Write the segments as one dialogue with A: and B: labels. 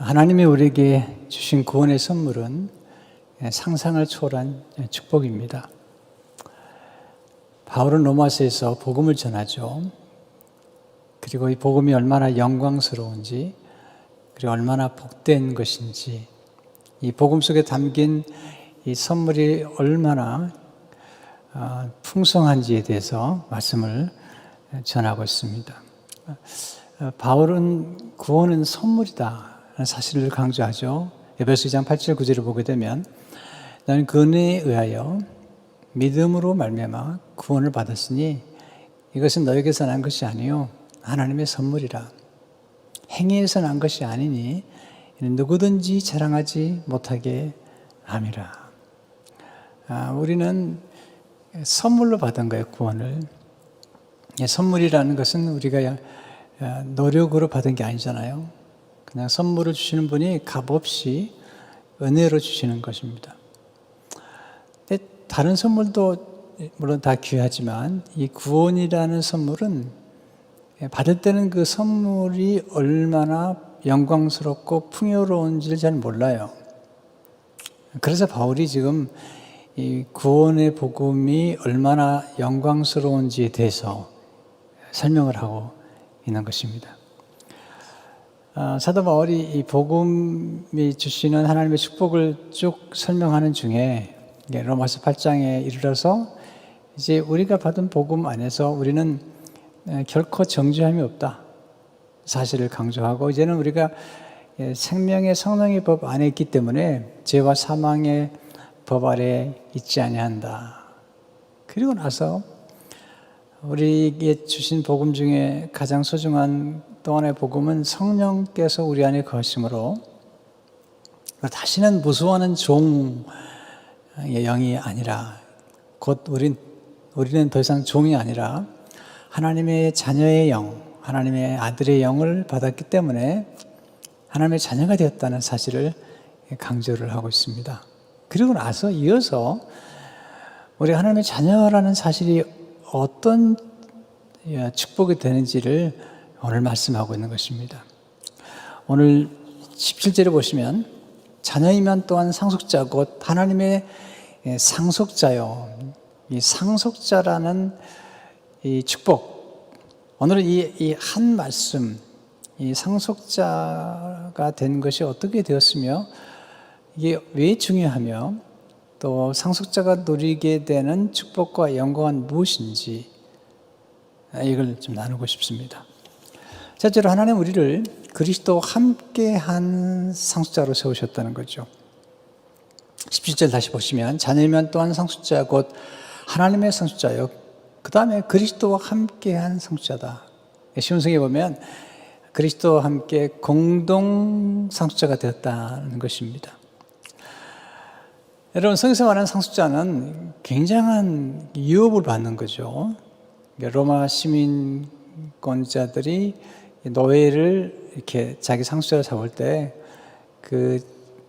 A: 하나님이 우리에게 주신 구원의 선물은 상상을 초월한 축복입니다. 바울은 로마서에서 복음을 전하죠. 그리고 이 복음이 얼마나 영광스러운지, 그리고 얼마나 복된 것인지, 이 복음 속에 담긴 이 선물이 얼마나 풍성한지에 대해서 말씀을 전하고 있습니다. 바울은 구원은 선물이다 라는 사실을 강조하죠. 에베소 2장 8절 9절을 보게 되면 나는 그 은혜에 의하여 믿음으로 말미암아 구원을 받았으니 이것은 너에게서 난 것이 아니요 하나님의 선물이라. 행위에서 난 것이 아니니 이는 누구든지 자랑하지 못하게 함이라. 우리는 선물로 받은 거예요, 구원을. 선물이라는 것은 우리가 노력으로 받은 게 아니잖아요. 그냥 선물을 주시는 분이 값없이 은혜로 주시는 것입니다. 근데 다른 선물도 물론 다 귀하지만 이 구원이라는 선물은 받을 때는 그 선물이 얼마나 영광스럽고 풍요로운지를 잘 몰라요. 그래서 바울이 지금 이 구원의 복음이 얼마나 영광스러운지에 대해서 설명을 하고 있는 것입니다. 사도 바울이 이 복음이 주시는 하나님의 축복을 쭉 설명하는 중에 로마서 8장에 이르러서 이제 우리가 받은 복음 안에서 우리는 결코 정죄함이 없다 사실을 강조하고, 이제는 우리가 생명의 성령의 법 안에 있기 때문에 죄와 사망의 법 아래 있지 아니한다. 그리고 나서 우리에게 주신 복음 중에 가장 소중한 또 하나의 복음은 성령께서 우리 안에 거하심으로 다시는 무수하는 종의 영이 아니라, 곧 우리는 더 이상 종이 아니라 하나님의 자녀의 영, 하나님의 아들의 영을 받았기 때문에 하나님의 자녀가 되었다는 사실을 강조를 하고 있습니다. 그리고 나서 이어서 우리 하나님의 자녀라는 사실이 어떤 축복이 되는지를 오늘 말씀하고 있는 것입니다. 오늘 17절에 보시면 자녀이면 또한 상속자 곧 하나님의 상속자요. 이 상속자라는 이 축복, 오늘은 이 한 말씀, 이 상속자가 된 것이 어떻게 되었으며 이게 왜 중요하며 또 상속자가 누리게 되는 축복과 영광은 무엇인지 이걸 좀 나누고 싶습니다. 첫째로 하나님 우리를 그리스도와 함께한 상속자로 세우셨다는 거죠. 17절 다시 보시면 자녀이면 또한 상속자 곧 하나님의 상속자요. 그 다음에 그리스도와 함께한 상속자다. 신약성에 보면 그리스도와 함께 공동 상속자가 되었다는 것입니다. 여러분, 성경에서 말하는 상속자는 굉장한 유업을 받는 거죠. 로마 시민권자들이 노예를 이렇게 자기 상속자로 잡을 때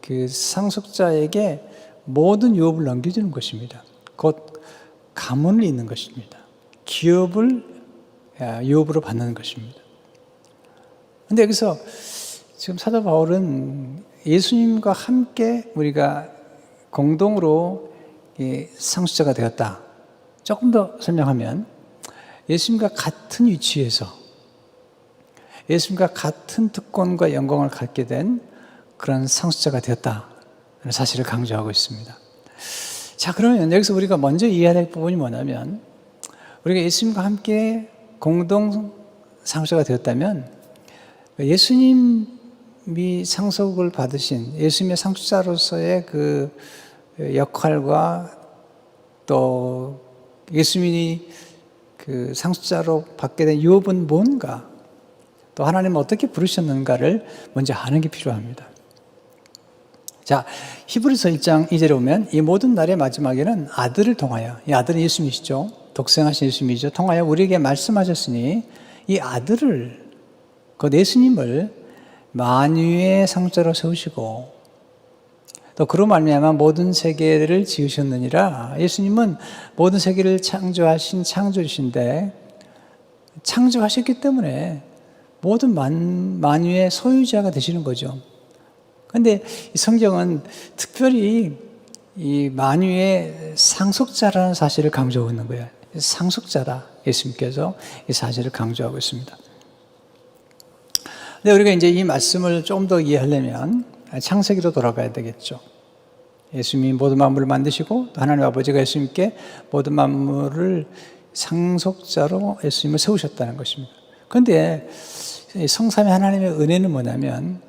A: 그 상속자에게 모든 유업을 넘겨주는 것입니다. 곧 가문을 잇는 것입니다. 기업을 유업으로 받는 것입니다. 그런데 여기서 지금 사도 바울은 예수님과 함께 우리가 공동으로 상속자가 되었다. 조금 더 설명하면 예수님과 같은 위치에서 예수님과 같은 특권과 영광을 갖게 된 그런 상속자가 되었다는 사실을 강조하고 있습니다. 자, 그러면 여기서 우리가 먼저 이해해야 될 부분이 뭐냐면, 우리가 예수님과 함께 공동 상속자가 되었다면 예수님이 상속을 받으신 예수님의 상속자로서의 그 역할과 또 예수님이 그 상속자로 받게 된 유업은 뭔가, 또 하나님은 어떻게 부르셨는가를 먼저 아는 게 필요합니다. 자, 히브리서 1장 2절에 보면 이 모든 날의 마지막에는 아들을 통하여, 이 아들은 예수님이시죠. 독생하신 예수님이죠. 통하여 우리에게 말씀하셨으니 이 아들을, 그 예수님을 만유의 상속자로 세우시고 또 그로 말미암아 모든 세계를 지으셨느니라. 예수님은 모든 세계를 창조하신 창조주신데 창조하셨기 때문에 모든 만유의 소유자가 되시는 거죠. 근데 이 성경은 특별히 이 만유의 상속자라는 사실을 강조하고 있는 거예요. 상속자다. 예수님께서 이 사실을 강조하고 있습니다. 근데 우리가 이제 이 말씀을 좀 더 이해하려면 창세기로 돌아가야 되겠죠. 예수님이 모든 만물을 만드시고 하나님 아버지가 예수님께 모든 만물을 상속자로 예수님을 세우셨다는 것입니다. 그런데 성삼위 하나님의 은혜는 뭐냐면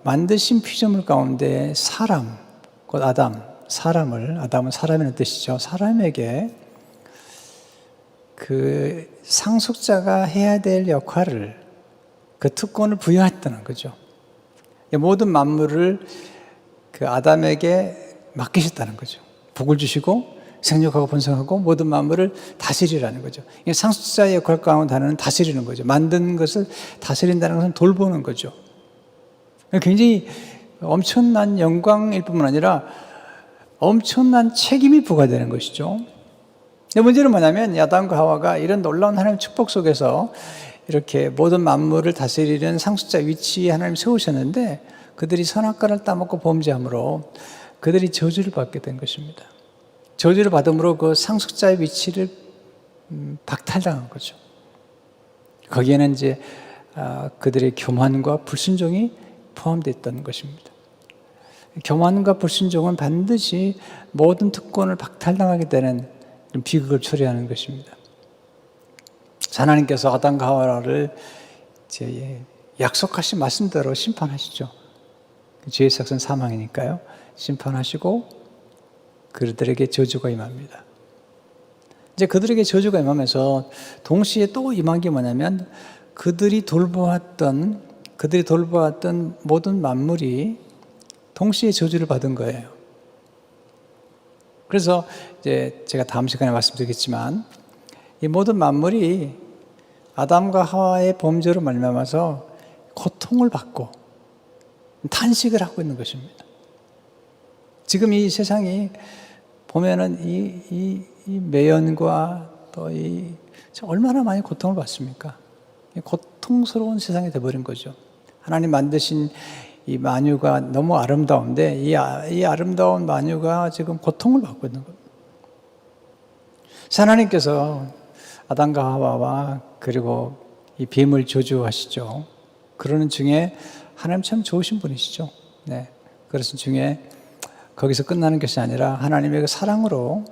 A: 만드신 피조물 가운데 사람, 곧 아담은 사람이라는 뜻이죠. 사람에게 그 상속자가 해야 될 역할을, 그 특권을 부여했다는 거죠. 모든 만물을 그 아담에게 맡기셨다는 거죠. 복을 주시고 생육하고 번성하고 모든 만물을 다스리라는 거죠. 상속자의 역할 가운데 하나는 다스리는 거죠. 만든 것을 다스린다는 것은 돌보는 거죠. 굉장히 엄청난 영광일 뿐만 아니라 엄청난 책임이 부과되는 것이죠. 근데 문제는 뭐냐면 아담과 하와가 이런 놀라운 하나님의 축복 속에서 이렇게 모든 만물을 다스리는 상속자 위치에 하나님 세우셨는데 그들이 선악과를 따먹고 범죄함으로 그들이 저주를 받게 된 것입니다. 저주를 받음으로 그 상속자의 위치를 박탈당한 거죠. 거기에는 이제 그들의 교만과 불순종이 포함되어 있다는 것입니다. 교만과 불순종은 반드시 모든 특권을 박탈당하게 되는 비극을 초래하는 것입니다. 하나님께서 아담과 하와를 약속하신 말씀대로 심판하시죠. 죄의 삭은 사망이니까요. 심판하시고 그들에게 저주가 임합니다. 이제 그들에게 저주가 임하면서 동시에 또 임한 게 뭐냐면 그들이 돌보았던 모든 만물이 동시에 저주를 받은 거예요. 그래서 이제 제가 다음 시간에 말씀드리겠지만 이 모든 만물이 아담과 하와의 범죄로 말미암아서 고통을 받고 탄식을 하고 있는 것입니다. 지금 이 세상이 보면은 이 매연과 또 얼마나 많이 고통을 받습니까? 고통스러운 세상이 돼버린 거죠. 하나님 만드신 이 만유가 너무 아름다운데 이 아름다운 만유가 지금 고통을 받고 있는 겁니다. 하나님께서 아담과 하와와 그리고 이 뱀을 저주하시죠. 그러는 중에 하나님 참 좋으신 분이시죠. 네. 그것은 중에 거기서 끝나는 것이 아니라 하나님의 그 사랑으로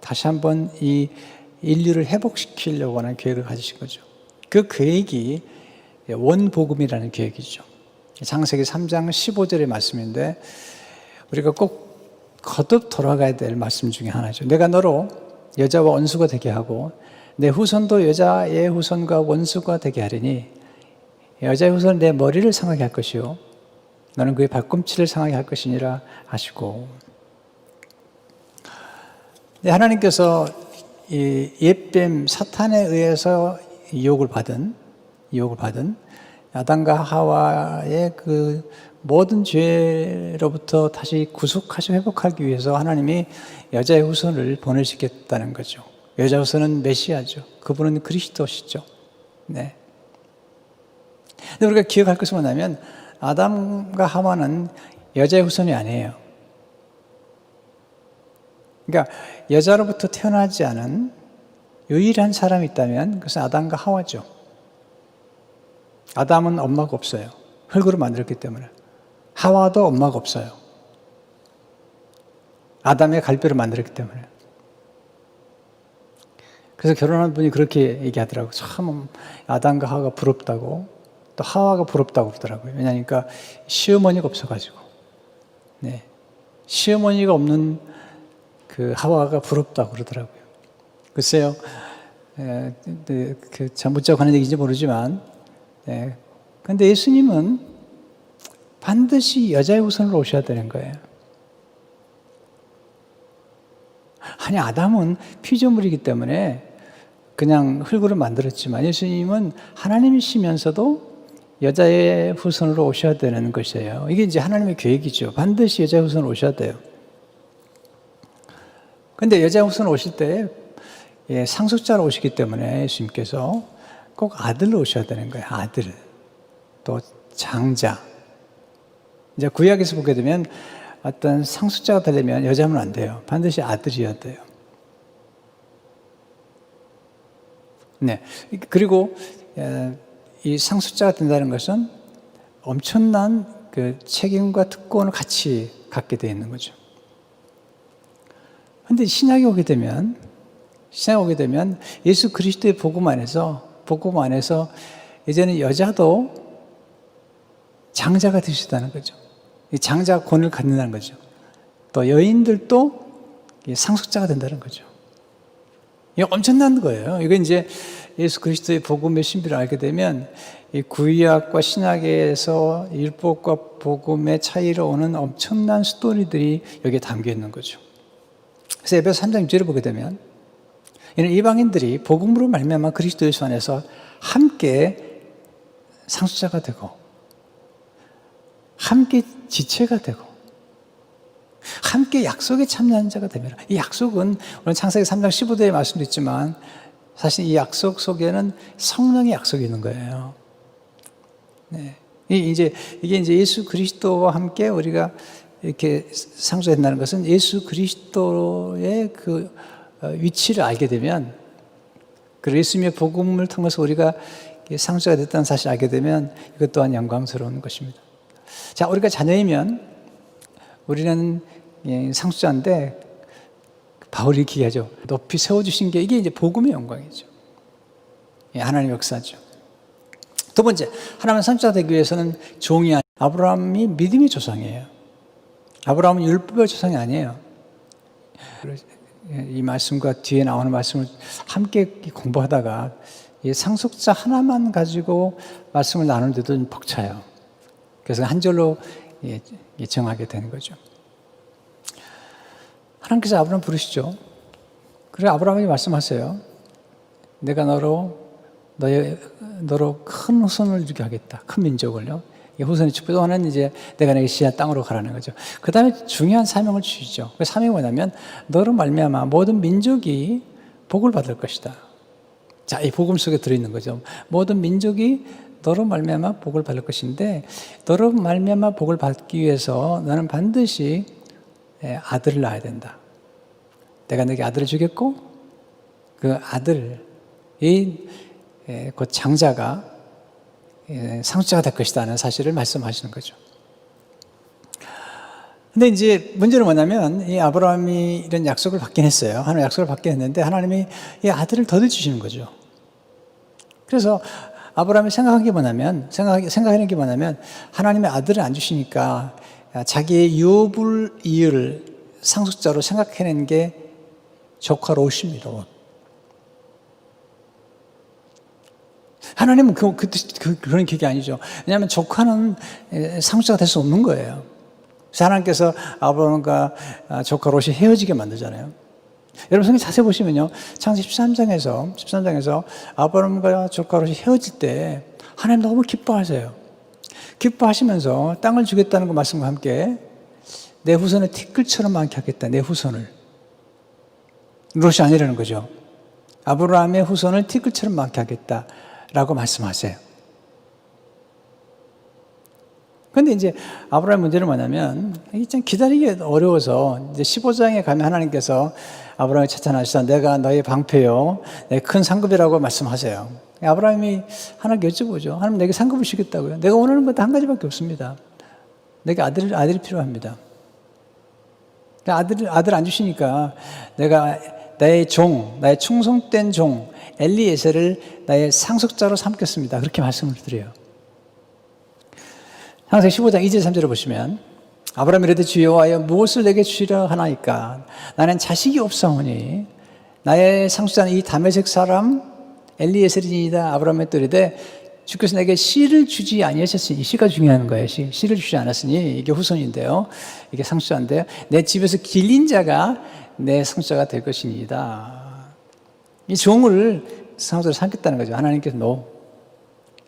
A: 다시 한번 이 인류를 회복시키려고 하는 계획을 가지신 거죠. 그 계획이 원복음이라는 계획이죠. 창세기 3장 15절의 말씀인데 우리가 꼭 거듭 돌아가야 될 말씀 중에 하나죠. 내가 너로 여자와 원수가 되게 하고 내 후손도 여자의 후손과 원수가 되게 하리니 여자의 후손은 내 머리를 상하게 할 것이요 너는 그의 발꿈치를 상하게 할 것이니라 하시고, 하나님께서 이 옛뱀 사탄에 의해서 유혹을 받은 아담과 하와의 그 모든 죄로부터 다시 구속하시 회복하기 위해서 하나님이 여자의 후손을 보내시겠다는 거죠. 여자 후손은 메시아죠. 그분은 그리스도시죠. 네. 근데 우리가 기억할 것은 뭐냐면 아담과 하와는 여자의 후손이 아니에요. 그러니까 여자로부터 태어나지 않은 유일한 사람이 있다면 그것은 아담과 하와죠. 아담은 엄마가 없어요. 흙으로 만들었기 때문에. 하와도 엄마가 없어요. 아담의 갈비로 만들었기 때문에. 그래서 결혼한 분이 그렇게 얘기하더라고요. 참 아담과 하와가 부럽다고, 또 하와가 부럽다고 그러더라고요. 왜냐하니까 시어머니가 없어가지고. 네. 시어머니가 없는 그 하와가 부럽다고 그러더라고요. 글쎄요, 참 묻자고 하는 얘기인지 모르지만, 근데 예수님은 반드시 여자의 후손으로 오셔야 되는 거예요. 아니, 아담은 피조물이기 때문에 그냥 흙으로 만들었지만 예수님은 하나님이시면서도 여자의 후손으로 오셔야 되는 것이에요. 이게 이제 하나님의 계획이죠. 반드시 여자의 후손으로 오셔야 돼요. 근데 여자의 후손으로 오실 때 상속자로 오시기 때문에 예수님께서 꼭 아들로 오셔야 되는 거예요. 아들. 또 장자. 이제 구약에서 보게 되면 어떤 상속자가 되려면 여자면 안 돼요. 반드시 아들이어야 돼요. 네. 그리고 이 상속자가 된다는 것은 엄청난 그 책임과 특권을 같이 갖게 되어 있는 거죠. 그런데 신약에 오게 되면 예수 그리스도의 복음 안에서 이제는 여자도 장자가 될 수 있다는 거죠. 이 장자권을 갖는다는 거죠. 또 여인들도 상속자가 된다는 거죠. 이게 엄청난 거예요. 이거 이제 예수 그리스도의 복음의 신비를 알게 되면 이 구약과 신약에서 율법과 복음의 차이로 오는 엄청난 스토리들이 여기에 담겨 있는 거죠. 그래서 에베소 3장 6절을 보게 되면 이는 이방인들이 복음으로 말미암아 그리스도 예수 안에서 함께 상속자가 되고 함께 지체가 되고 함께 약속에 참여한 자가 됩니다. 이 약속은 오늘 창세기 3장 15절에 말씀도 있지만 사실 이 약속 속에는 성령의 약속이 있는 거예요. 네. 이게 이제 예수 그리스도와 함께 우리가 이렇게 상속이 된다는 것은 예수 그리스도의 그 위치를 알게 되면, 그 예수님의 복음을 통해서 우리가 상속가 됐다는 사실을 알게 되면 이것 또한 영광스러운 것입니다. 자, 우리가 자녀이면 우리는 상속자인데 바울이 이렇게 얘기하죠. 높이 세워주신 게 이게 이제 복음의 영광이죠. 하나님의 역사죠. 두 번째, 하나님의 상속자가 되기 위해서는 종이 아니에요. 아브라함이 믿음의 조상이에요. 아브라함은 율법의 조상이 아니에요. 이 말씀과 뒤에 나오는 말씀을 함께 공부하다가 이 상속자 하나만 가지고 말씀을 나누는데도 좀 벅차요. 그래서 한 절로 정하게 되는 거죠. 하나님께서 아브라함 부르시죠. 그래 아브라함이 말씀하세요. 내가 너로 큰 후손을 주게 하겠다. 큰 민족을요. 이 후손의 축복은 이제 내가 내게 시야 땅으로 가라는 거죠. 그 다음에 중요한 사명을 주시죠. 그 사명이 뭐냐면 너로 말미암아 모든 민족이 복을 받을 것이다. 자, 이 복음 속에 들어있는 거죠. 모든 민족이 너로 말미암아 복을 받을 것인데, 너로 말미암아 복을 받기 위해서 너는 반드시 아들을 낳아야 된다. 내가 너에게 아들을 주겠고 그 아들이 곧 장자가 상속자가 될 것이라는 사실을 말씀하시는 거죠. 근데 이제 문제는 뭐냐면 이 아브라함이 이런 약속을 받긴 했어요. 하나님 약속을 받긴 했는데 하나님이 이 아들을 더해 주시는 거죠. 그래서 아브라함이 생각하는 게 뭐냐면 하나님의 아들을 안 주시니까 자기의 유불이을 상속자로 생각해낸 게 조카 롯입니다. 하나님은 그런 계획이 아니죠. 왜냐하면 조카는 상속자가 될 수 없는 거예요. 그래서 하나님께서 아브라함과 조카 롯이 헤어지게 만들잖아요. 여러분 성경 자세히 보시면요. 창세기 13장에서 아브라함과 조카 롯이 헤어질 때 하나님 너무 기뻐하세요. 기뻐하시면서 땅을 주겠다는 그 말씀과 함께 내 후손을 티끌처럼 많게 하겠다. 내 후손을. 롯이 아니라는 거죠. 아브라함의 후손을 티끌처럼 많게 하겠다 라고 말씀하세요. 그런데 이제 아브라함의 문제는 뭐냐면 이게 참 기다리기 어려워서 이제 15장에 가면 하나님께서 아브라함을 찾아나셔서 내가 너의 방패요 내 큰 상급이라고 말씀하세요. 아브라함이 하나님께 여쭤보죠. 하나님 내게 상급을 주겠다고요. 내가 원하는 건 한 가지밖에 없습니다. 내게 아들이 필요합니다. 아들 안 주시니까 내가 나의 충성된 종 엘리에셀을 나의 상속자로 삼겠습니다. 그렇게 말씀을 드려요. 창세기 15장 2절 3절을 보시면 아브라함이 이르되 주 여호와여 무엇을 내게 주시려 하나이까 나는 자식이 없사오니 나의 상속자는 이 다메섹 사람 엘리에셀이니이다. 아브라함이 또 이르되 주께서 내게 씨를 주지 아니하셨으니, 씨가 중요한 거예요. 씨를 주지 않았으니 이게 후손인데요. 이게 상속자인데요. 내 집에서 길린 자가 내 상속자가 될 것이니이다. 이 종을 상속자로 삼겠다는 거죠. 하나님께서 너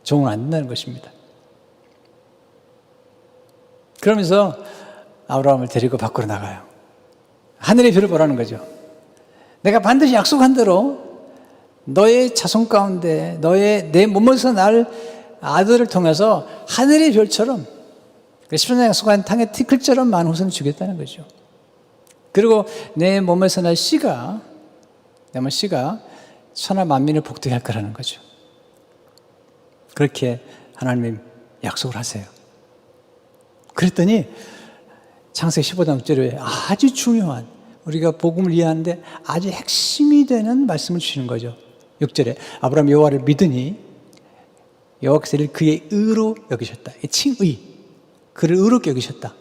A: 종을 안 된다는 것입니다. 그러면서 아브라함을 데리고 밖으로 나가요. 하늘의 별을 보라는 거죠. 내가 반드시 약속한 대로 너의 자손 가운데 내 몸에서 날 아들을 통해서 하늘의 별처럼 십자가 약속한 땅에 티끌처럼 많은 후손을 주겠다는 거죠. 그리고 내 몸에서 날 씨가 천하 만민을 복되게 할 거라는 거죠. 그렇게 하나님이 약속을 하세요. 그랬더니 창세기 15장 6절에 아주 중요한, 우리가 복음을 이해하는데 아주 핵심이 되는 말씀을 주시는 거죠. 6절에 아브라함이 여호와를 믿으니 여호와께서 이를 그의 의로 여기셨다. 칭의, 그를 의롭게 여기셨다.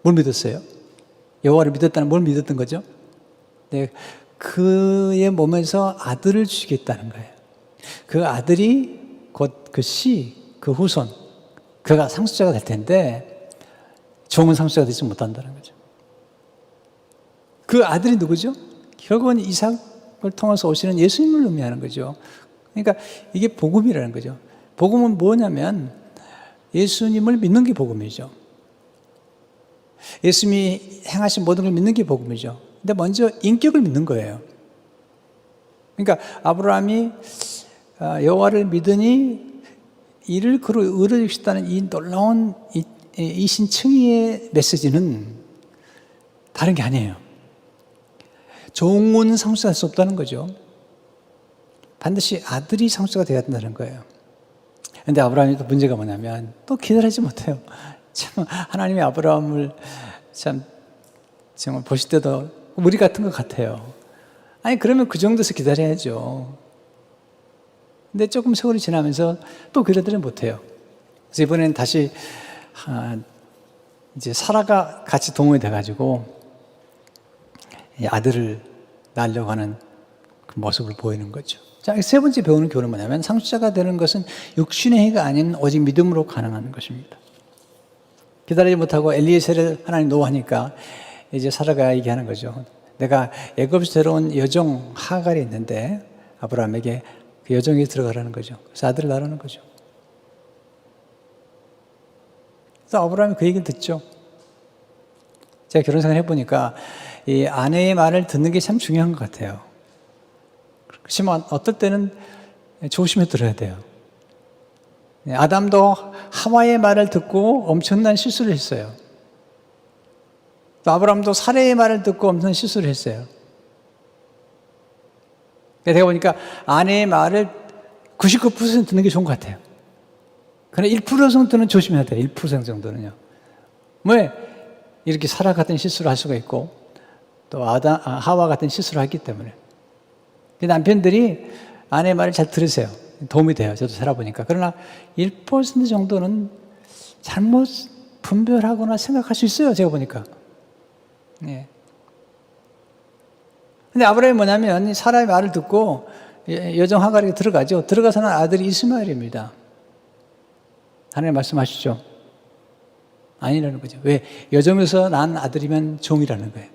A: 뭘 믿었어요? 여호와를 믿었다는 뭘 믿었던 거죠? 네, 그의 몸에서 아들을 주시겠다는 거예요. 그 아들이 곧 그 씨, 그 후손, 그가 상속자가 될 텐데 종은 상속자가 되지 못한다는 거죠. 그 아들이 누구죠? 결국은 이삭을 통해서 오시는 예수님을 의미하는 거죠. 그러니까 이게 복음이라는 거죠. 복음은 뭐냐면 예수님을 믿는 게 복음이죠. 예수님이 행하신 모든 걸 믿는 게 복음이죠. 근데 먼저 인격을 믿는 거예요. 그러니까 아브라함이 여호와를 믿으니 이를 그로 의로 여기셨다는 이 놀라운 이신칭의의 메시지는 다른 게 아니에요. 종은 상속할 수 없다는 거죠. 반드시 아들이 상속가 되어야 된다는 거예요. 그런데 아브라함이 또 문제가 뭐냐면 또 기다리지 못해요. 참 하나님이 아브라함을 참 정말 보실 때도 우리 같은 것 같아요. 아니 그러면 그 정도에서 기다려야죠. 근데 조금 세월이 지나면서 또 기다리지 못해요. 그래서 이번에는 다시 이제 사라가 같이 동원이 돼가지고 아들을 낳으려고 하는 그 모습을 보이는 거죠. 자, 세 번째 배우는 교훈은 뭐냐면 상속자가 되는 것은 육신의 행위가 아닌 오직 믿음으로 가능한 것입니다. 기다리지 못하고 엘리에셀을 하나님 노하니까 이제 사라가 얘기하는 거죠. 내가 애굽에서 데려온 여종 하갈이 있는데 아브라함에게 그 여종에 들어가라는 거죠. 그래서 아들을 낳으라는 거죠. 그래서 아브라함이 그 얘기를 듣죠. 제가 결혼 생활 해보니까 이 아내의 말을 듣는 게 참 중요한 것 같아요. 그렇지만 어떨 때는 조심해 들어야 돼요. 아담도 하와의 말을 듣고 엄청난 실수를 했어요. 또 아브라함도 사레의 말을 듣고 엄청난 실수를 했어요. 제가 보니까 아내의 말을 99% 듣는 게 좋은 것 같아요. 그러나 1% 정도는 조심해야 돼요. 1% 정도는요. 왜? 이렇게 사라 같은 실수를 할 수가 있고 또 하와 같은 실수를 했기 때문에. 남편들이 아내의 말을 잘 들으세요. 도움이 돼요. 저도 살아보니까. 그러나 1% 정도는 잘못 분별하거나 생각할 수 있어요. 제가 보니까. 예. 근데 아브라함이 뭐냐면 사라의 말을 듣고 여종 하갈에게 들어가죠. 들어가서는 아들이 이스마엘입니다. 하나님 말씀하시죠. 아니라는 거죠. 왜? 여종에서 난 아들이면 종이라는 거예요.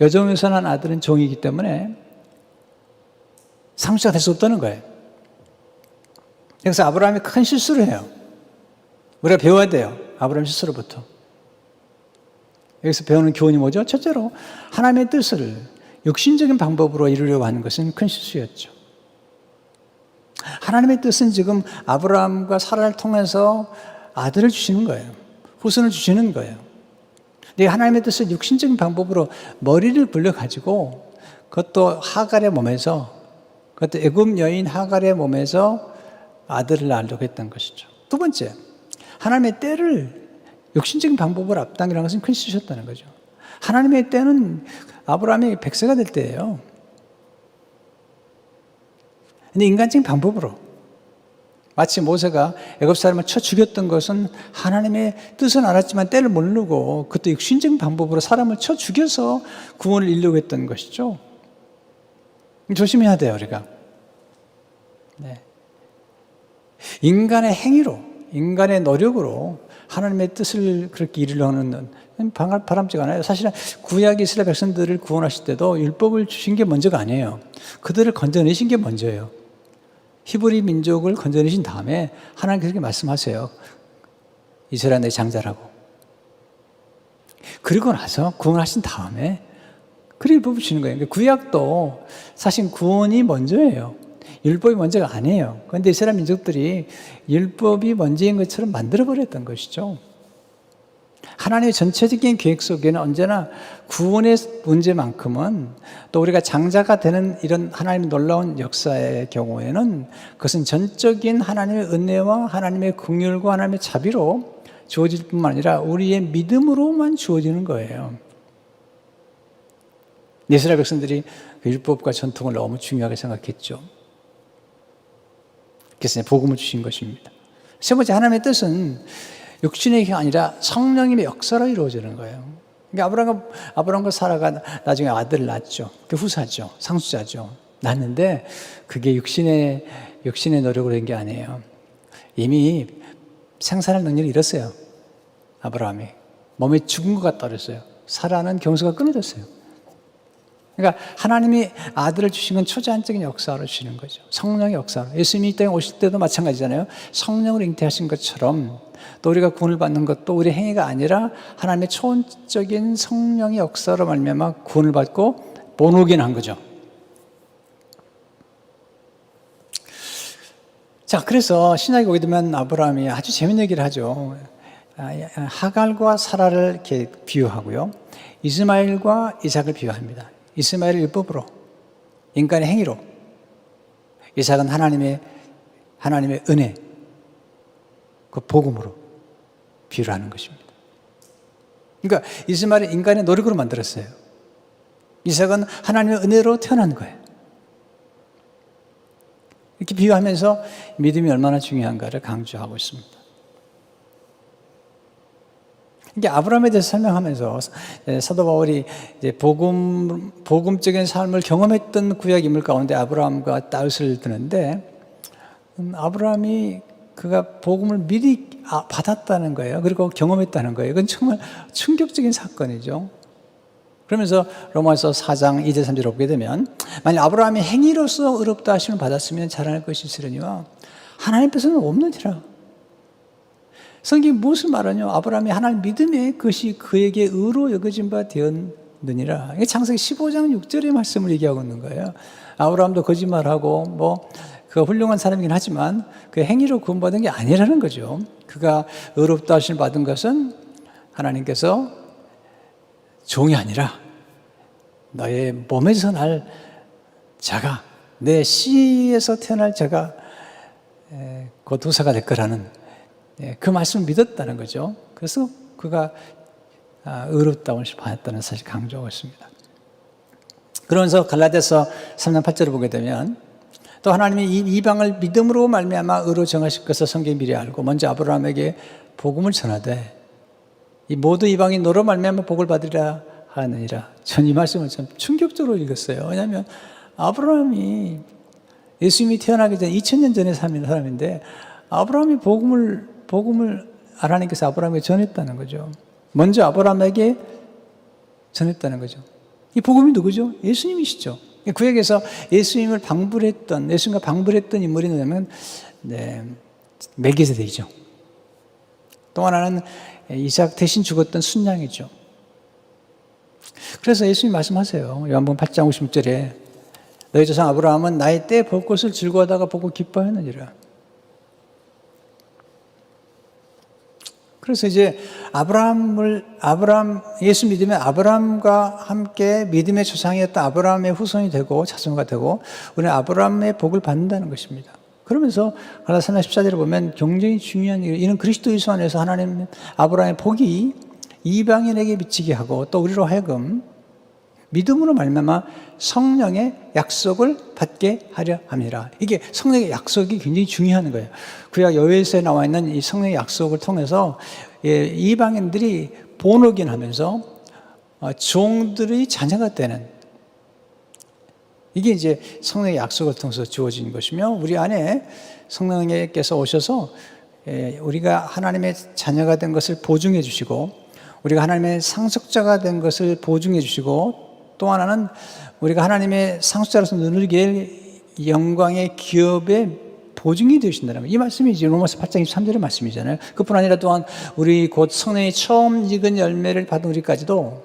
A: 여종에서 난 아들은 종이기 때문에 상속자가 될 수 없다는 거예요. 그래서 아브라함이 큰 실수를 해요. 우리가 배워야 돼요. 아브라함 실수로부터. 여기서 배우는 교훈이 뭐죠? 첫째로 하나님의 뜻을 육신적인 방법으로 이루려고 하는 것은 큰 실수였죠. 하나님의 뜻은 지금 아브라함과 사라를 통해서 아들을 주시는 거예요. 후손을 주시는 거예요. 근데 하나님의 뜻은 육신적인 방법으로 머리를 굴려가지고 그것도 하갈의 몸에서, 그것도 애굽 여인 하갈의 몸에서 아들을 낳으려고 했던 것이죠. 두 번째, 하나님의 때를 육신적인 방법으로 앞당기라는 것은 큰 실수였다는 거죠. 하나님의 때는 아브라함이 100세가 될 때예요. 근데 인간적인 방법으로, 마치 모세가 애굽 사람을 쳐 죽였던 것은 하나님의 뜻은 알았지만 때를 모르고 그것도 육신적인 방법으로 사람을 쳐 죽여서 구원을 이루려고 했던 것이죠. 조심해야 돼요, 우리가. 네. 인간의 행위로, 인간의 노력으로 하나님의 뜻을 그렇게 이루려는 바람직하지 않아요. 사실은 구약 이스라엘 백성들을 구원하실 때도 율법을 주신 게 먼저가 아니에요. 그들을 건져내신 게 먼저예요. 히브리 민족을 건져내신 다음에 하나님께서 그렇게 말씀하세요. 이스라엘 내 장자라고. 그리고 나서 구원하신 다음에 그 율법을 주시는 거예요. 구약도 사실 구원이 먼저예요. 율법이 먼저가 아니에요. 그런데 이스라엘 민족들이 율법이 먼저인 것처럼 만들어버렸던 것이죠. 하나님의 전체적인 계획 속에는 언제나 구원의 문제만큼은, 또 우리가 장자가 되는 이런 하나님의 놀라운 역사의 경우에는 그것은 전적인 하나님의 은혜와 하나님의 긍휼과 하나님의 자비로 주어질 뿐만 아니라 우리의 믿음으로만 주어지는 거예요. 이스라엘 백성들이 그 율법과 전통을 너무 중요하게 생각했죠. 그래서 복음을 주신 것입니다. 세 번째, 하나님의 뜻은 육신의 게 아니라 성령님의 역사로 이루어지는 거예요. 그러니까 아브라함과 사라가 나중에 아들을 낳았죠. 그 후사죠. 상수자죠. 낳았는데 그게 육신의 노력으로 된 게 아니에요. 이미 생산할 능력을 잃었어요. 아브라함이. 몸에 죽은 것 같다 그랬어요. 사라는 경수가 끊어졌어요. 그러니까 하나님이 아들을 주신 건 초자연적인 역사로 주시는 거죠. 성령의 역사로. 예수님이 이 땅에 오실 때도 마찬가지잖아요. 성령을 잉태하신 것처럼 또 우리가 구원을 받는 것도 우리 행위가 아니라 하나님의 초원적인 성령의 역사로 말미암아 구원을 받고 본오긴 한 거죠. 자, 그래서 신약에 오게 되면 아브라함이 아주 재밌는 얘기를 하죠. 하갈과 사라를 이렇게 비유하고요. 이스마엘과 이삭을 비유합니다. 이스마엘을 율법으로, 인간의 행위로, 이삭은 하나님의 은혜, 그 복음으로 비유를 하는 것입니다. 그러니까 이스마엘은 인간의 노력으로 만들었어요. 이삭은 하나님의 은혜로 태어난 거예요. 이렇게 비유하면서 믿음이 얼마나 중요한가를 강조하고 있습니다. 이게 아브라함에 대해서 설명하면서 사도 바울이 이제 복음적인 삶을 경험했던 구약 인물 가운데 아브라함과 따웃을 드는데, 아브라함이 그가 복음을 미리 받았다는 거예요. 그리고 경험했다는 거예요. 이건 정말 충격적인 사건이죠. 그러면서 로마서 4장 2절 3절을 보게 되면, 만약 아브라함이 행위로서 의롭다 하심을 받았으면 자라날 것이 있으려니와 하나님께서는 없느니라. 성경이 무엇을 말하냐? 아브라함이 하나님 믿음에 그것이 그에게 의로 여겨진 바 되었느니라. 이게 창세기 15장 6절의 말씀을 얘기하고 있는 거예요. 아브라함도 거짓말하고 그가 훌륭한 사람이긴 하지만 그 행위로 구원받은 게 아니라는 거죠. 그가 의롭다 하심을 받은 것은 하나님께서 종이 아니라 너의 몸에서 날 자가, 내 씨에서 태어날 자가 곧 후사가 될 거라는 그 말씀을 믿었다는 거죠. 그래서 그가 의롭다움을 받았다는 사실을 강조하고 있습니다. 그러면서 갈라디아서 3장 8절을 보게 되면, 또 하나님이 이 이방을 믿음으로 말미암아 의로 정하실 것을 성경이 미리 알고 먼저 아브라함에게 복음을 전하되 이 모두 이방이 너로 말미암아 복을 받으리라 하느니라. 전 이 말씀을 참 충격적으로 읽었어요. 왜냐하면 아브라함이 예수님이 태어나기 전 2000년 전에 사는 사람인데, 아브라함이 복음을 하나님께서 아브라함에게 전했다는 거죠. 먼저 아브라함에게 전했다는 거죠. 이 복음이 누구죠? 예수님이시죠. 구약에서 예수님과 방불했던 인물이 누구냐면 멜기세덱이죠. 또 하나는 이삭 대신 죽었던 순양이죠. 그래서 예수님이 말씀하세요. 요한복음 8장 56절에 너희 조상 아브라함은 나의 때 볼 것을 즐거워하다가 보고 기뻐하느니라. 그래서 이제 예수 믿으면 아브라함과 함께 믿음의 조상이었던 아브라함의 후손이 되고 자손가 되고 우리는 아브라함의 복을 받는다는 것입니다. 그러면서 갈라디아 3장 14절을 보면 굉장히 중요한 일, 이는 그리스도 예수 안에서 하나님 아브라함의 복이 이방인에게 미치게 하고 또 우리로 하여금 믿음으로 말미암아 성령의 약속을 받게 하려 함이라. 이게 성령의 약속이 굉장히 중요한 거예요. 구약 여호수아에 나와 있는 이 성령의 약속을 통해서 이방인들이 본어긴 하면서 종들의 자녀가 되는, 이게 이제 성령의 약속을 통해서 주어진 것이며, 우리 안에 성령께서 오셔서 우리가 하나님의 자녀가 된 것을 보증해 주시고, 우리가 하나님의 상속자가 된 것을 보증해 주시고, 또 하나는 우리가 하나님의 상속자로서 누리게 영광의 기업의 보증이 되신다는 거예요. 이 말씀이 이제 로마서 8장 23절의 말씀이잖아요. 그뿐 아니라 또한 우리 곧 성령의 처음 익은 열매를 받은 우리까지도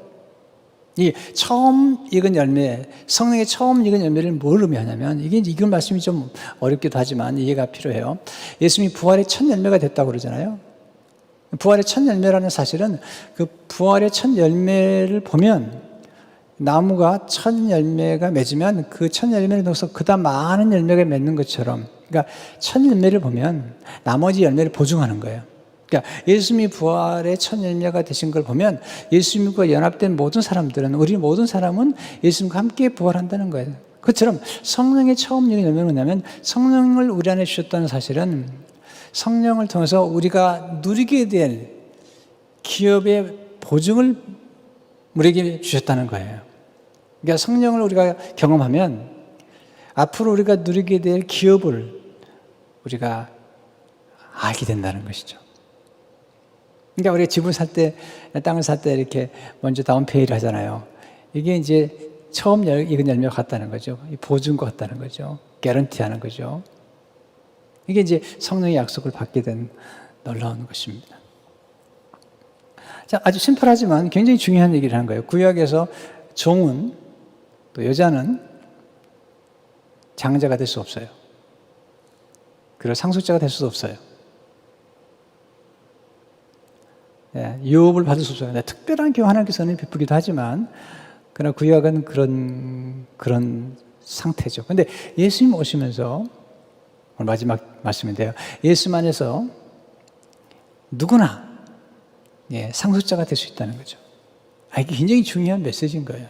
A: 이 처음 익은 열매, 성령의 처음 익은 열매를 뭘 의미하냐면, 이게 이건 말씀이 좀 어렵기도 하지만 이해가 필요해요. 예수님이 부활의 첫 열매가 됐다고 그러잖아요. 부활의 첫 열매라는 사실은 그 부활의 첫 열매를 보면 나무가 첫 열매가 맺으면 그 첫 열매를 넣어서 그다음 많은 열매가 맺는 것처럼, 그러니까 첫 열매를 보면 나머지 열매를 보증하는 거예요. 그러니까 예수님이 부활의 첫 열매가 되신 걸 보면 예수님과 연합된 모든 사람들은, 우리 모든 사람은 예수님과 함께 부활한다는 거예요. 그처럼 성령의 처음 익은 열매는 뭐냐면, 성령을 우리 안에 주셨다는 사실은 성령을 통해서 우리가 누리게 될 기업의 보증을 우리에게 주셨다는 거예요. 그러니까 성령을 우리가 경험하면 앞으로 우리가 누리게 될 기업을 우리가 알게 된다는 것이죠. 그러니까 우리가 집을 살 때, 땅을 살 때 이렇게 먼저 다운페이를 하잖아요. 이게 이제 처음 익은 열매가 같다는 거죠. 보증과 같다는 거죠. 개런티 하는 거죠. 이게 이제 성령의 약속을 받게 된 놀라운 것입니다. 자, 아주 심플하지만 굉장히 중요한 얘기를 하는 거예요. 구약에서 종은, 또 여자는 장자가 될 수 없어요. 그리고 상속자가 될 수도 없어요. 예, 유업을 받을 수 없어요. 특별한 교훈 하나님께서는 베푸기도 하지만, 그러나 구약은 그런 상태죠. 근데 예수님 오시면서, 오늘 마지막 말씀인데요, 예수 안에서 누구나 상속자가 될 수 있다는 거죠. 이게 굉장히 중요한 메시지인 거예요.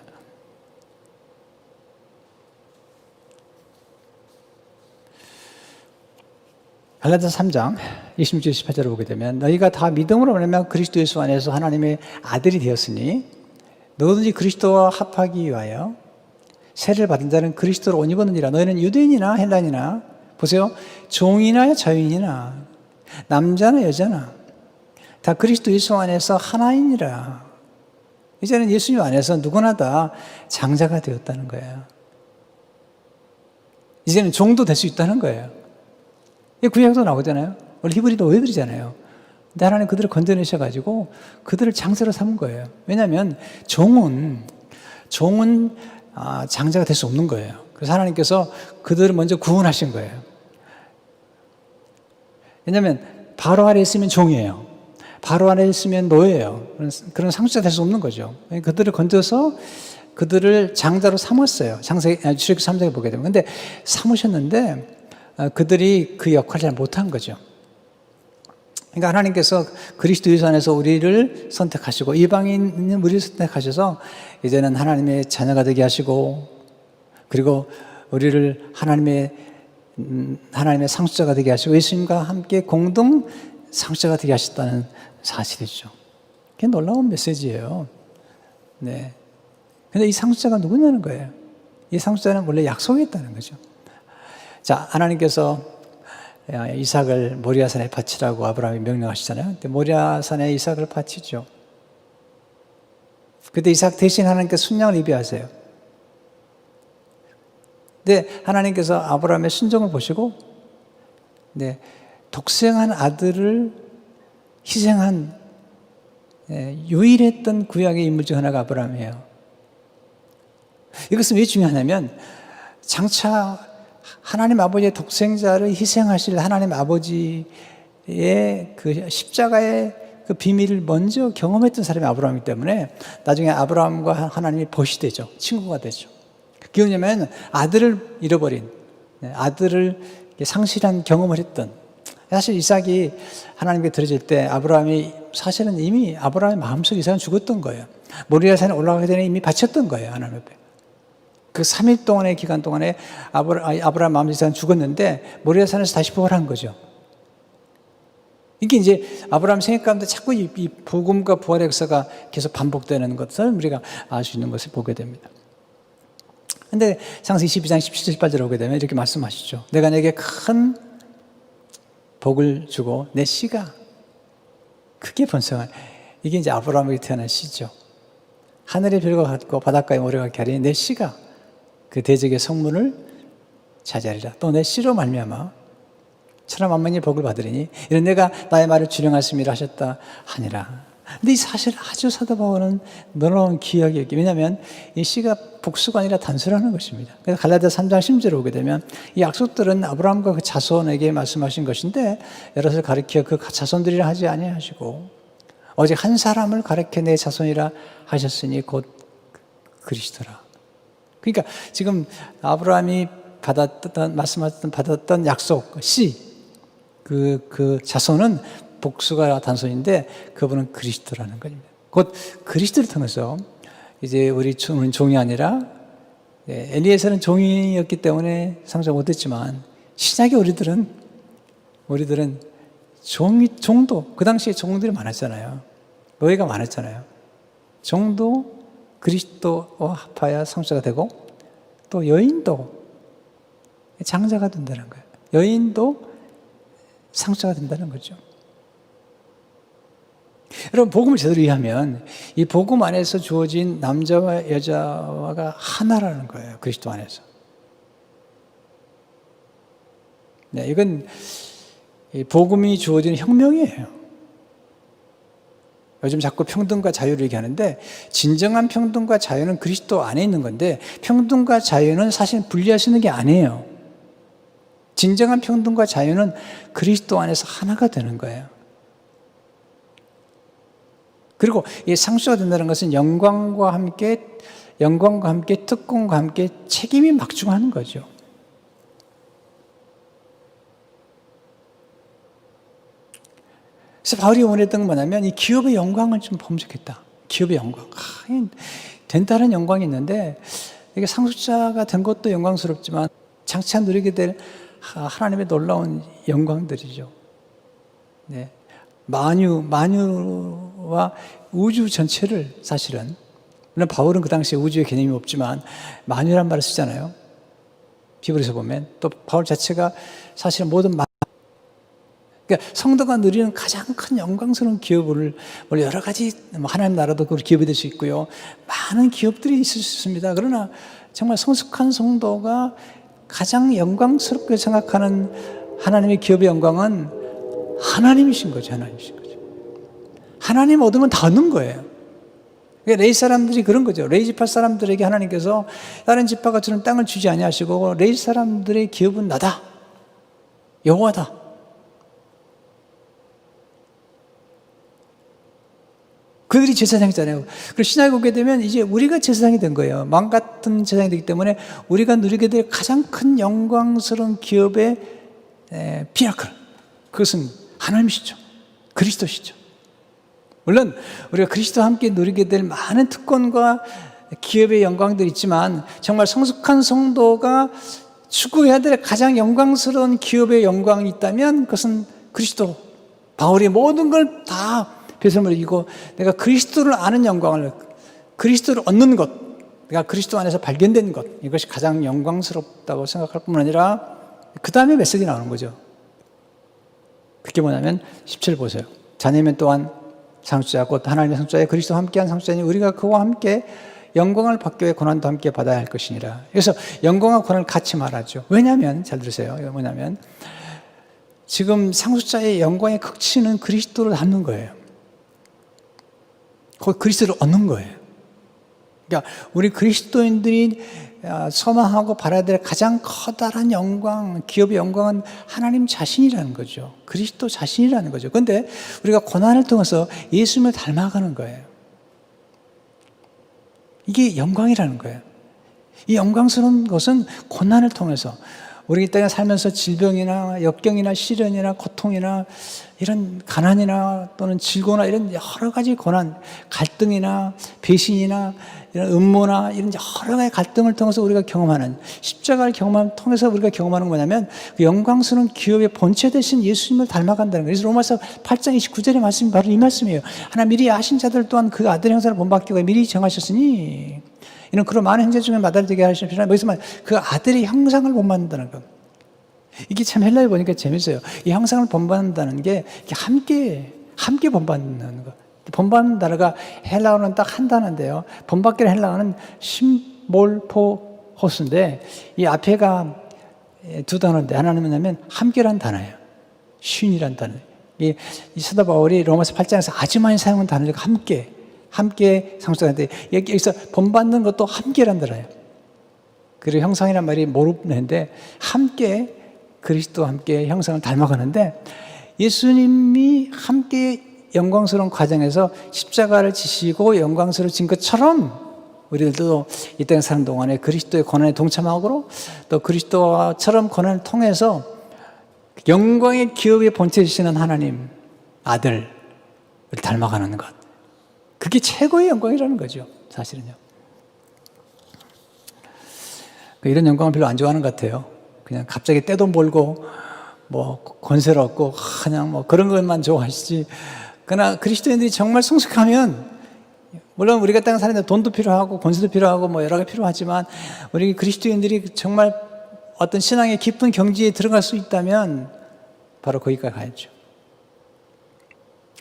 A: 갈라디아서 3장 26절 28절을 보게 되면, 너희가 다 믿음으로 말하면 그리스도 예수 안에서 하나님의 아들이 되었으니 너희든지 그리스도와 합하기 위하여 세례를 받은 자는 그리스도로 옷 입었느니라. 너희는 유대인이나 헬라인이나, 보세요, 종이나 자유인이나 남자나 여자나 다 그리스도 예수 안에서 하나이니라. 이제는 예수님 안에서 누구나 다 장자가 되었다는 거예요. 이제는 종도 될 수 있다는 거예요. 구약도 나오잖아요. 원래 히브리도 오해들이잖아요. 근데 하나님 그들을 건져내셔가지고 그들을 장자로 삼은 거예요. 왜냐하면 종은 장자가 될 수 없는 거예요. 그래서 하나님께서 그들을 먼저 구원하신 거예요. 왜냐하면 바로 아래 있으면 종이에요. 바로 아래 있으면 노예예요. 그런 상속자 될 수 없는 거죠. 그들을 건져서 그들을 장자로 삼았어요. 출애굽기 3장에 보게 되면. 근데 삼으셨는데 그들이 그 역할을 잘 못한 거죠. 그러니까 하나님께서 그리스도 예수 안에서 우리를 선택하시고 이방인은 우리를 선택하셔서 이제는 하나님의 자녀가 되게 하시고, 그리고 우리를 하나님의 상속자가 되게 하시고 예수님과 함께 공동 상속자가 되게 하셨다는 사실이죠. 그게 놀라운 메시지예요. 네. 근데 이 상속자가 누구냐는 거예요. 이 상속자는 원래 약속했다는 거죠. 자, 하나님께서 이삭을 모리아산에 바치라고 아브라함이 명령하시잖아요. 근데 모리아산에 이삭을 바치죠. 그때 이삭 대신 하나님께서 순양을 예비하세요. 근데 하나님께서 아브라함의 순종을 보시고, 독생한 아들을 희생한 유일했던 구약의 인물 중 하나가 아브라함이에요. 이것은 왜 중요하냐면, 장차 하나님 아버지의 독생자를 희생하실 하나님 아버지의 그 십자가의 그 비밀을 먼저 경험했던 사람이 아브라함이기 때문에 나중에 아브라함과 하나님이 벗이 되죠. 친구가 되죠. 그게 뭐냐면 아들을 잃어버린, 아들을 상실한 경험을 했던, 사실 이삭이 하나님께 드려질 때 아브라함이 사실은 이미 아브라함의 마음속에 이삭은 죽었던 거예요. 모리아산에 올라가게 되는 이미 바쳤던 거예요. 하나님 앞에. 그 3일 동안의 기간 동안에 아브라함 마음속에 이삭은 죽었는데 모리아산에서 다시 부활한 거죠. 이게 이제 아브라함 생애 가운데 자꾸 이 복음과 부활의 역사가 계속 반복되는 것을 우리가 알 수 있는 것을 보게 됩니다. 근데 창세기 22장 17절 18절에 오게 되면 이렇게 말씀하시죠. 내가 내게 큰 복을 주고 내 씨가 크게 번성한, 이게 이제 아브라함에게 태어난 씨죠. 하늘의 별과 같고 바닷가의 모래가 같게 하리니 내 씨가 그 대적의 성문을 차지하리라. 또 내 씨로 말미암아 천하 만민이 복을 받으리니 이런 내가 나의 말을 주령하심이라 하셨다 하니라. 근데 이 사실 아주 사도 바울은 놀라운 기약이었기. 왜냐하면 이 씨가 복수가 아니라 단수라는 것입니다. 그래서 갈라디아 3장 10절에 오게 되면 이 약속들은 아브라함과 그 자손에게 말씀하신 것인데 여럿을 가리켜 그 자손들이라 하지 아니하시고 오직 한 사람을 가리켜 내 자손이라 하셨으니 곧 그리스도라. 그러니까 지금 아브라함이 받았던 약속 씨, 그 자손은 복수가 단손인데 그분은 그리스도라는 겁니다. 곧 그리스도를 통해서 이제 우리는 종이 아니라 엘리에서는 종이었기 때문에 상속 못했지만 신약의 우리들은 종도 그 당시에 종들이 많았잖아요. 노예가 많았잖아요. 종도 그리스도와 합하여 상속자가 되고 또 여인도 장자가 된다는 거예요. 여인도 상속자가 된다는 거죠. 여러분 복음을 제대로 이해하면 이 복음 안에서 주어진 남자와 여자가 하나라는 거예요. 그리스도 안에서. 네, 이건 복음이 주어진 혁명이에요. 요즘 자꾸 평등과 자유를 얘기하는데 진정한 평등과 자유는 그리스도 안에 있는 건데 평등과 자유는 사실 분리할 수 있는 게 아니에요. 진정한 평등과 자유는 그리스도 안에서 하나가 되는 거예요. 그리고 이 상수가 된다는 것은 영광과 함께 특권과 함께 책임이 막중하는 거죠. 그래서 바울이 원했던 건 뭐냐면 이 기업의 영광을 좀 보면 좋겠다. 기업의 영광. 된다는 영광이 있는데 이게 상속자가 된 것도 영광스럽지만 장차 누리게 될 하나님의 놀라운 영광들이죠. 네. 만유와 우주 전체를 사실은, 물론 바울은 그 당시에 우주의 개념이 없지만 만유란 말을 쓰잖아요. 비블에서 보면 또 바울 자체가 사실은 모든 그러니까 성도가 누리는 가장 큰 영광스러운 기업을 여러 가지 하나님 나라도 그 기업이 될 수 있고요. 많은 기업들이 있을 수 있습니다. 그러나 정말 성숙한 성도가 가장 영광스럽게 생각하는 하나님의 기업의 영광은 하나님이신 거죠. 하나님이신 거죠. 하나님 얻으면 다 얻는 거예요. 그러니까 레위 사람들이 그런 거죠. 레위 지파 사람들에게 하나님께서 다른 지파가 주는 땅을 주지 아니하시고 레위 사람들의 기업은 나다. 여호와다. 그들이 제사장이잖아요. 그리고 신약에 오게 되면 이제 우리가 제사장이 된 거예요. 마음 같은 제사장이 되기 때문에 우리가 누리게 될 가장 큰 영광스러운 기업의 피나클. 그것은 하나님이시죠. 그리스도시죠. 물론 우리가 그리스도와 함께 누리게 될 많은 특권과 기업의 영광들이 있지만 정말 성숙한 성도가 추구해야 될 가장 영광스러운 기업의 영광이 있다면 그것은 그리스도. 바울이 모든 걸 다 배설물 이기고 내가 그리스도를 아는 영광을, 그리스도를 얻는 것, 내가 그리스도 안에서 발견된 것, 이것이 가장 영광스럽다고 생각할 뿐만 아니라 그 다음에 메시지 나오는 거죠. 그게 뭐냐면 17 보세요. 자녀면 또한 상속자 곧 하나님의 상속자에 그리스도와 함께한 상속자니 우리가 그와 함께 영광을 받기 위해 고난도 함께 받아야 할 것이니라. 그래서 영광과 고난을 같이 말하죠. 왜냐하면 잘 들으세요. 이거 뭐냐면 지금 상속자의 영광의 극치는 그리스도를 닮는 거예요. 곧 그리스도를 얻는 거예요. 그러니까 우리 그리스도인들이 소망하고 바라야 될 가장 커다란 영광, 기업의 영광은 하나님 자신이라는 거죠. 그리스도 자신이라는 거죠. 그런데 우리가 고난을 통해서 예수님을 닮아가는 거예요. 이게 영광이라는 거예요. 이 영광스러운 것은 고난을 통해서 우리 이 땅에 살면서 질병이나 역경이나 시련이나 고통이나 이런 가난이나 또는 질고나 이런 여러 가지 고난, 갈등이나 배신이나 이런 음모나 이런 여러 가지 갈등을 통해서 우리가 경험하는 십자가를 통해서 우리가 경험하는 뭐냐면 그 영광스러운 기업의 본체 대신 예수님을 닮아간다는 거예요. 그래서 로마서 8장 29절의 말씀이 바로 이 말씀이에요. 하나 미리 아신 자들 또한 그 아들의 형상을 본받기 위해 미리 정하셨으니 이는 그런 많은 형제 중에 마다를 되게 하시는 여기서 그 아들의 형상을 본받는다는 것. 이게 참 헬라에 보니까 재밌어요. 이 형상을 본받는다는 게 함께 본받는 것. 본받는다가 헬라어는 딱 한 단어인데요. 본받기는 헬라어는 심몰포호스인데 이 앞에가 두 단어인데 하나는 뭐냐면 함께란 단어예요. 쉰이란 단어. 이 사도 바울이 로마서 8장에서 아주 많이 사용한 단어가 함께 상속하는데 여기서 본받는 것도 함께란 단어예요. 그리고 형상이란 말이 모르는데 함께 그리스도와 함께 형상을 닮아가는데 예수님이 함께 영광스러운 과정에서 십자가를 지시고 영광스러워진 것처럼 우리들도 이 땅에 사는 동안에 그리스도의 고난에 동참하고 또 그리스도처럼 고난을 통해서 영광의 기업에 본체이시는 하나님 아들을 닮아가는 것, 그게 최고의 영광이라는 거죠. 사실은요. 이런 영광을 별로 안 좋아하는 것 같아요. 그냥 갑자기 떼돈 벌고 뭐 권세를 얻고 그냥 뭐 그런 것만 좋아하시지. 그러나 그리스도인들이 정말 성숙하면, 물론 우리가 땅에 사는데 돈도 필요하고 권세도 필요하고 뭐 여러 개 필요하지만 우리 그리스도인들이 정말 어떤 신앙의 깊은 경지에 들어갈 수 있다면 바로 거기까지 가야죠.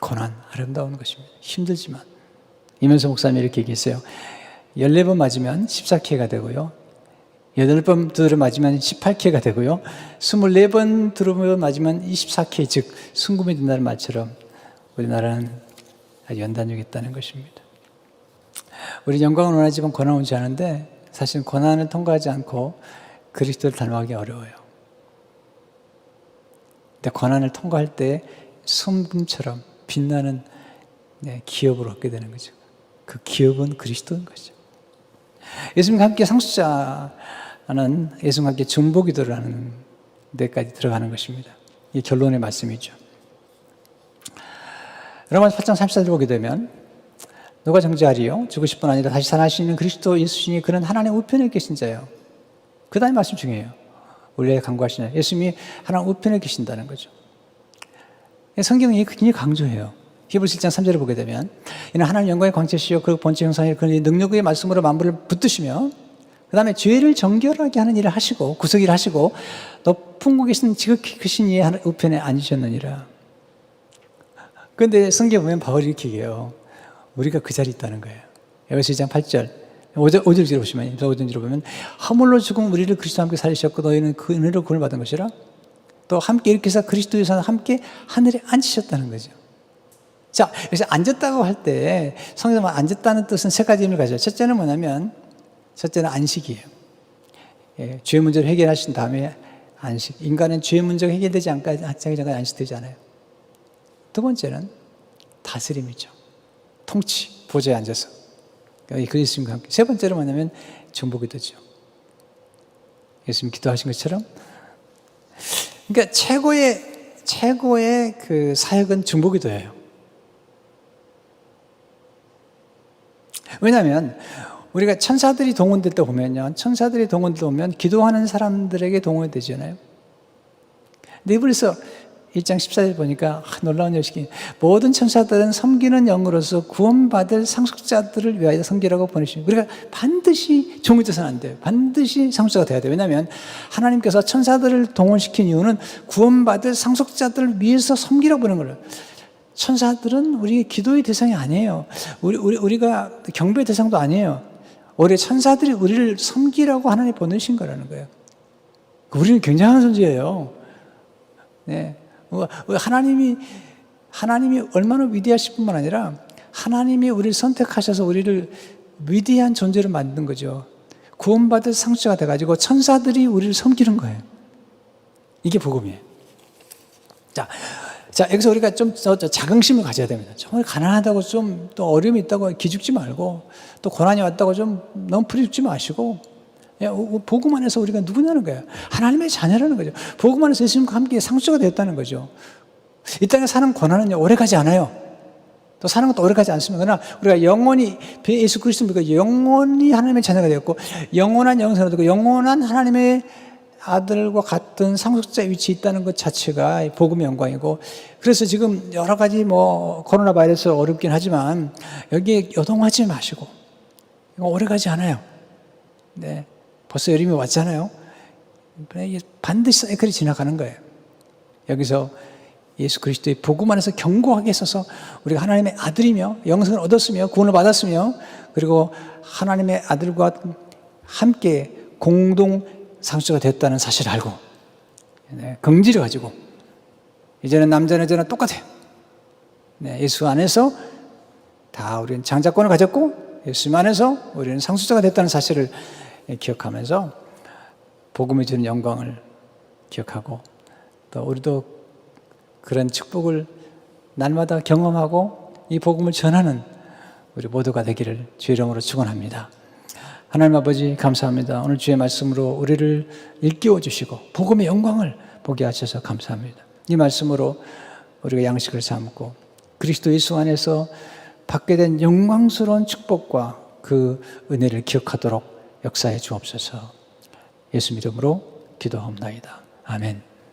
A: 고난, 아름다운 것입니다. 힘들지만. 이면서 목사님이 이렇게 얘기했어요. 14번 맞으면 14K가 되고요. 8번 두드려 맞으면 18K가 되고요. 24번 두드려 맞으면 24K, 즉 순금이 된다는 말처럼 우리나라는 아주 연단력이 있다는 것입니다. 우리 영광을 원하지만 고난 오지 않은데 사실 고난을 통과하지 않고 그리스도를 닮아가기 어려워요. 근데 고난을 통과할 때 순금처럼 빛나는 기업을 얻게 되는 거죠. 그 기업은 그리스도인 거죠. 예수님과 함께 상속자는 예수님과 함께 중보기도를 하는 데까지 들어가는 것입니다. 이게 결론의 말씀이죠. 로마서 8장 34절 보게 되면 누가 정죄하리요? 죽으실 뿐 아니라 다시 살아나시는 그리스도 예수시니 그는 하나님의 우편에 계신 자요. 그 다음에 말씀 중요해요. 원래 강구하시냐. 예수님이 하나님 우편에 계신다는 거죠. 성경이 굉장히 강조해요. 히브리서 1장 3절을 보게 되면 이는 하나님 영광의 광채시요 그 본체 형상이 그 능력의 말씀으로 만물을 붙드시며 그 다음에 죄를 정결하게 하는 일을 하시고 구속일을 하시고 높은 곳에 계신 지극히 크신 이의 우편에 앉으셨느니라. 그런데 성경에 보면 바울이 이렇게 얘기해요. 우리가 그 자리에 있다는 거예요. 에베소 2장 8절 5절을 보시면 5절을 보면 허물로 죽은 우리를 그리스도와 함께 살리셨고 너희는 그 은혜로 구원을 받은 것이라. 또 함께 이렇게 해서 그리스도에서 함께 하늘에 앉으셨다는 거죠. 자, 여기서 앉았다고 할 때 성경에 앉았다는 뜻은 세 가지 의미를 가져요. 첫째는 뭐냐면 첫째는 안식이에요. 예, 죄 문제를 해결하신 다음에 안식. 인간은 죄 문제가 해결되지 않기 전까지 안식되지 않아요. 두 번째는 다스림이죠. 통치, 보좌에 앉아서. 그리스도님과 함께. 세 번째로 뭐냐면 중보기도죠. 예수님 기도하신 것처럼. 그러니까 최고의 그 사역은 중보기도예요. 왜냐하면 우리가 천사들이 동원될 때 보면요. 천사들이 동원될 때 보면 기도하는 사람들에게 동원이 되잖아요. 근데 히브리서 1장 14절 보니까 놀라운 여식이 모든 천사들은 섬기는 영으로서 구원받을 상속자들을 위하여 섬기라고 보내십니다. 우리가 반드시 종이 돼서는 안 돼요. 반드시 상속자가 돼야 돼요. 왜냐하면 하나님께서 천사들을 동원시킨 이유는 구원받을 상속자들을 위해서 섬기라고 보는 거예요. 천사들은 우리의 기도의 대상이 아니에요. 우리가 경배의 대상도 아니에요. 오히려 천사들이 우리를 섬기라고 하나님 보내신 거라는 거예요. 우리는 굉장한 존재예요. 네. 하나님이 얼마나 위대하실 뿐만 아니라 하나님이 우리를 선택하셔서 우리를 위대한 존재로 만든 거죠. 구원받을 상처가 돼가지고 천사들이 우리를 섬기는 거예요. 이게 복음이에요. 자, 여기서 우리가 좀 자긍심을 가져야 됩니다. 정말 가난하다고 좀 또 어려움이 있다고 기죽지 말고 또 고난이 왔다고 좀 너무 부리죽지 마시고 복음 안에서 우리가 누구냐는 거예요. 하나님의 자녀라는 거죠. 복음 안에서 예수님과 함께 상속자가 되었다는 거죠. 이 땅에 사는 고난은요, 오래가지 않아요. 또 사는 것도 오래가지 않습니다. 그러나 우리가 영원히 예수 그리스도 믿고 영원히 하나님의 자녀가 되었고 영원한 영생을 얻고 영원한 하나님의 아들과 같은 상속자의 위치에 있다는 것 자체가 복음의 영광이고, 그래서 지금 여러 가지 코로나 바이러스 어렵긴 하지만 여기에 요동하지 마시고, 이거 오래가지 않아요. 네. 벌써 여름이 왔잖아요. 반드시 사이클이 지나가는 거예요. 여기서 예수 그리스도의 복음 안에서 견고하게 서서 우리가 하나님의 아들이며 영생을 얻었으며 구원을 받았으며 그리고 하나님의 아들과 함께 공동 상속자가 됐다는 사실을 알고 긍지를 가지고 이제는 남자나 여자나 똑같아요. 네, 예수 안에서 다 우리는 장자권을 가졌고 예수 안에서 우리는 상속자가 됐다는 사실을 기억하면서 복음이 주는 영광을 기억하고 또 우리도 그런 축복을 날마다 경험하고 이 복음을 전하는 우리 모두가 되기를 주의 이름으로 축원합니다. 하나님 아버지 감사합니다. 오늘 주의 말씀으로 우리를 일깨워 주시고 복음의 영광을 보게 하셔서 감사합니다. 이 말씀으로 우리가 양식을 삼고 그리스도 예수 안에서 받게 된 영광스러운 축복과 그 은혜를 기억하도록 역사해 주옵소서. 예수 이름으로 기도하옵나이다. 아멘.